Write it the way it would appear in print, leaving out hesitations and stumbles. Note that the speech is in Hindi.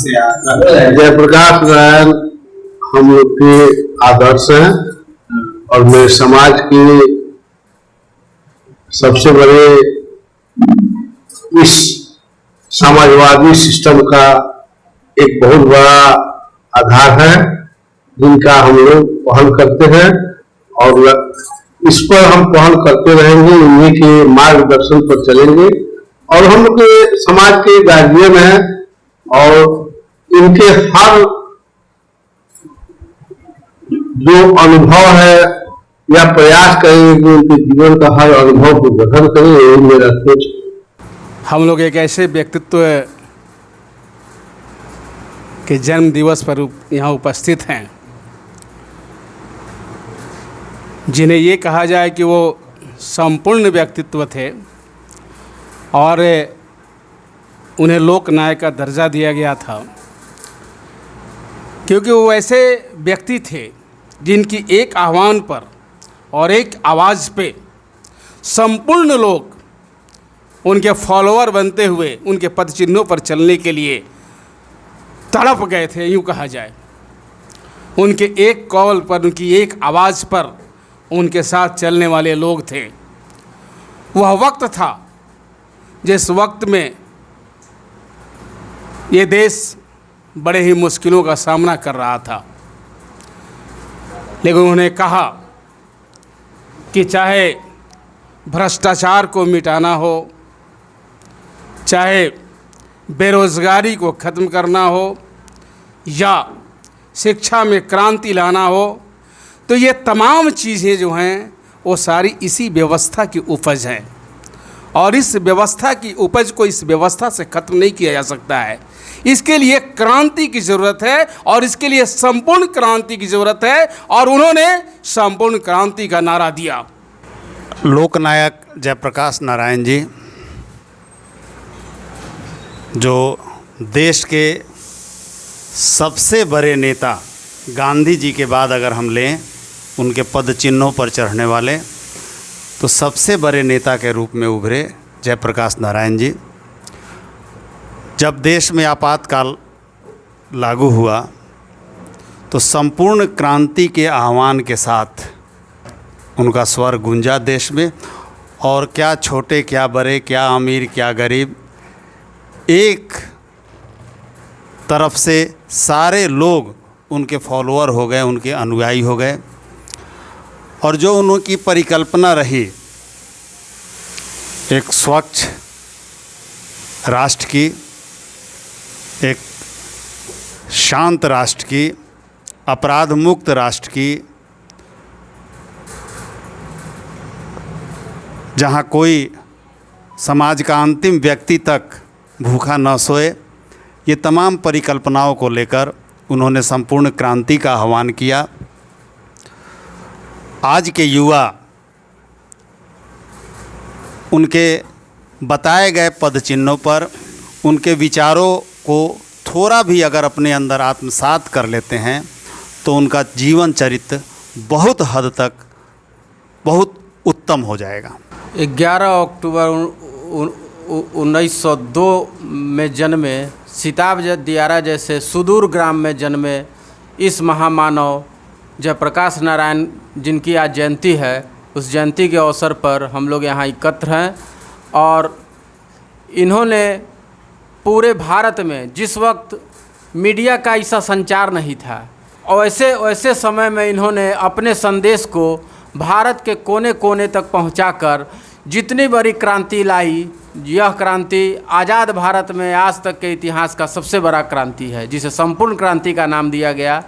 जयप्रकाश नारायण हम लोग के आदर्श हैं और मेरे समाज के सबसे बड़े इस समाजवादी सिस्टम का एक बहुत बड़ा आधार है, जिनका हम लोग पहल करते हैं और इस पर हम पहल करते रहेंगे। उन्हीं के मार्गदर्शन पर चलेंगे और हम लोग के समाज के गार्जियन हैं और इनके हर जो अनुभव है या प्रयास करेंगे कि उनके जीवन का हर अनुभव को ग्रहण करें, यही मेरा सोच। हम लोग एक ऐसे व्यक्तित्व के जन्म दिवस पर यहाँ उपस्थित हैं जिन्हें ये कहा जाए कि वो संपूर्ण व्यक्तित्व थे और उन्हें लोकनायक का दर्जा दिया गया था, क्योंकि वो ऐसे व्यक्ति थे जिनकी एक आह्वान पर और एक आवाज़ पे संपूर्ण लोग उनके फॉलोअर बनते हुए उनके पद चिन्हों पर चलने के लिए तड़प गए थे, यूँ कहा जाए। उनके एक कॉल पर, उनकी एक आवाज़ पर उनके साथ चलने वाले लोग थे। वह वक्त था जिस वक्त में ये देश बड़े ही मुश्किलों का सामना कर रहा था, लेकिन उन्होंने कहा कि चाहे भ्रष्टाचार को मिटाना हो, चाहे बेरोज़गारी को ख़त्म करना हो या शिक्षा में क्रांति लाना हो, तो ये तमाम चीज़ें जो हैं वो सारी इसी व्यवस्था की उपज हैं और इस व्यवस्था की उपज को इस व्यवस्था से ख़त्म नहीं किया जा सकता है। इसके लिए क्रांति की ज़रूरत है और इसके लिए संपूर्ण क्रांति की ज़रूरत है और उन्होंने संपूर्ण क्रांति का नारा दिया। लोकनायक जयप्रकाश नारायण जी, जो देश के सबसे बड़े नेता गांधी जी के बाद अगर हम लें उनके पद चिन्हों पर चढ़ने वाले, तो सबसे बड़े नेता के रूप में उभरे जयप्रकाश नारायण जी। जब देश में आपातकाल लागू हुआ तो संपूर्ण क्रांति के आह्वान के साथ उनका स्वर गूंजा देश में, और क्या छोटे क्या बड़े, क्या अमीर क्या गरीब, एक तरफ से सारे लोग उनके फॉलोअर हो गए, उनके अनुयायी हो गए। और जो उनकी परिकल्पना रही एक स्वच्छ राष्ट्र की, एक शांत राष्ट्र की, अपराध मुक्त राष्ट्र की, जहाँ कोई समाज का अंतिम व्यक्ति तक भूखा न सोए, ये तमाम परिकल्पनाओं को लेकर उन्होंने संपूर्ण क्रांति का आह्वान किया। आज के युवा उनके बताए गए पद चिन्हों पर उनके विचारों को थोड़ा भी अगर अपने अंदर आत्मसात कर लेते हैं तो उनका जीवन चरित्र बहुत हद तक बहुत उत्तम हो जाएगा। 11 अक्टूबर 1902 में जन्मे, सिताब दियारा जैसे सुदूर ग्राम में जन्मे इस महामानव जयप्रकाश नारायण, जिनकी आज जयंती है, उस जयंती के अवसर पर हम लोग यहाँ एकत्र हैं। और इन्होंने पूरे भारत में, जिस वक्त मीडिया का ऐसा संचार नहीं था, और ऐसे समय में इन्होंने अपने संदेश को भारत के कोने कोने तक पहुंचाकर जितनी बड़ी क्रांति लाई, यह क्रांति आज़ाद भारत में आज तक के इतिहास का सबसे बड़ा क्रांति है, जिसे संपूर्ण क्रांति का नाम दिया गया।